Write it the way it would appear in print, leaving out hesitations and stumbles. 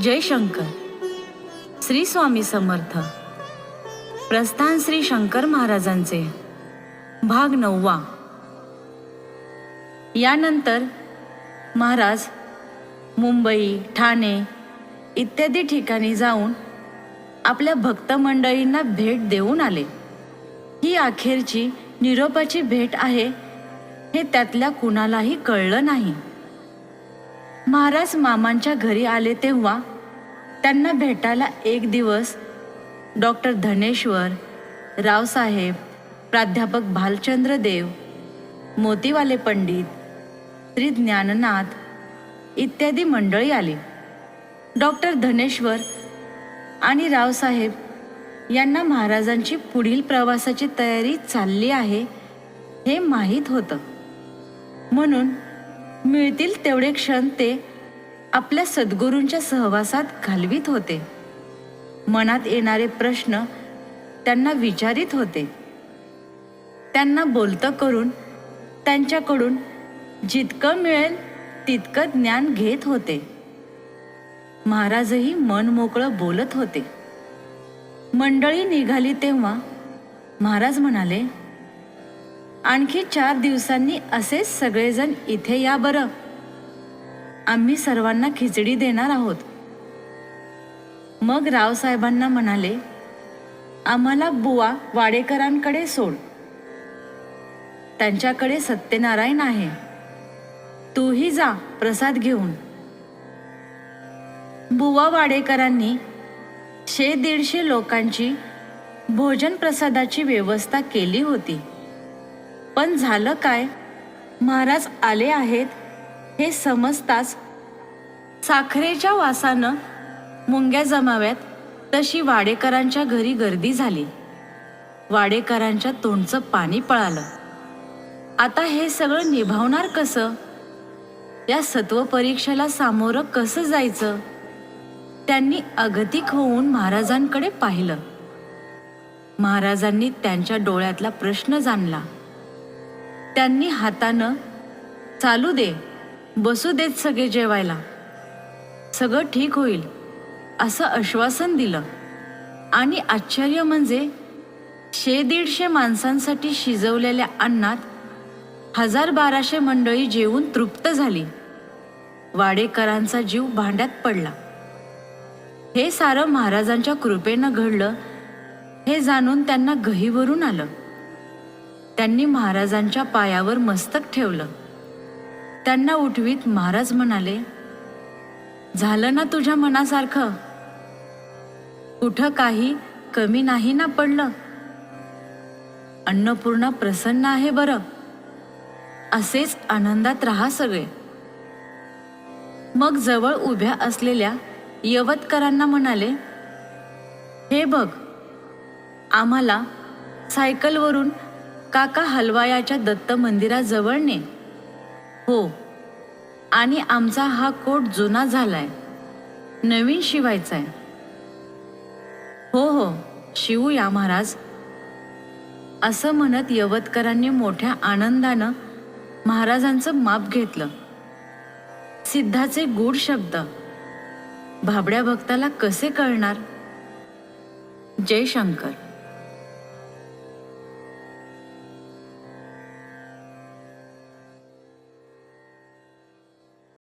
जय शंकर. श्री स्वामी समर्थ. प्रस्थान श्री शंकर महाराजांचे भाग 9. यानंतर महाराज मुंबई, ठाणे इत्यादी ठिकाणी जाऊन आपल्या भक्त मंडळींना भेट देऊन आले. ही अखेरची निरोपाची भेट आहे हे त्यातल्या कुणालाही कळलं नाही. महाराज मामांच्या घरी आले तेव्हा त्यांना भेटायला एक दिवस डॉक्टर धनेश्वर, रावसाहेब, प्राध्यापक भालचंद्र देव, मोतीवाले पंडित, श्री ज्ञाननाथ इत्यादी मंडळी आली. डॉक्टर धनेश्वर आणि रावसाहेब यांना महाराजांची पुढील प्रवासाची तयारी चालली आहे हे माहीत होतं, म्हणून मिळतील तेवढे क्षण ते आपल्या सद्गुरूंच्या सहवासात घालवित होते. मनात येणारे प्रश्न त्यांना विचारित होते. त्यांना बोलतं करून त्यांच्याकडून जितकं मिळेल तितकं ज्ञान घेत होते. महाराजही मन मोकळं बोलत होते. मंडळी निघाली तेव्हा महाराज म्हणाले, आणखी 4 दिवसांनी असेच सगळेजण इथे या बरं. आम्ही सर्वांना खिचडी देणार आहोत. मग रावसाहेबांना म्हणाले, आम्हाला बुवा वाडेकरांकडे सोड. त्यांच्याकडे सत्यनारायण आहे. तूही जा प्रसाद घेऊन. बुवा वाडेकरांनी 100-150 लोकांची भोजन प्रसादाची व्यवस्था केली होती. पण झालं काय, महाराज आले आहेत हे समजताच साखरेच्या वासानं मुंग्या जमाव्यात तशी वाडेकरांच्या घरी गर्दी झाली. वाडेकरांच्या तोंडचं पाणी पळालं. आता हे सगळं निभावणार कसं? या सत्व परीक्षेला सामोरं कसं जायचं? त्यांनी अगतिक होऊन महाराजांकडे पाहिलं. महाराजांनी त्यांच्या डोळ्यातला प्रश्न जाणला. त्यांनी हातानं चालू दे, बसू देत सगळे जेवायला, सगळं ठीक होईल असं आश्वासन दिलं. आणि आश्चर्य म्हणजे 100-150 माणसांसाठी शिजवलेल्या अन्नात 1000-1200 मंडळी जेवून तृप्त झाली. वाडेकरांचा जीव भांड्यात पडला. हे सारं महाराजांच्या कृपेनं घडलं हे जाणून त्यांना गहिवरून आलं. त्यांनी महाराजांच्या पायावर मस्तक ठेवलं. त्यांना उठवीत महाराज म्हणाले, झालं ना तुझ्या मनासारखं? कुठं काही कमी नाही ना पडलं? अन्नपूर्णा प्रसन्न आहे बरं. असेच आनंदात राहा सगळे. मग जवळ उभ्या असलेल्या यवतकरांना म्हणाले, हे बघ, आम्हाला सायकलवरून काका हलवायाच्या दत्त मंदिराजवळ ने. हो, आणि आमचा हा कोट जुना झालाय, नवीन शिवायचाय. हो हो, शिवूया महाराज. असं म्हणत यवतकरांनी मोठ्या आनंदानं महाराजांचं माप घेतलं. सिद्धाचे गूढ शब्द भाबड्या भक्ताला कसे कळणार? जय शंकर.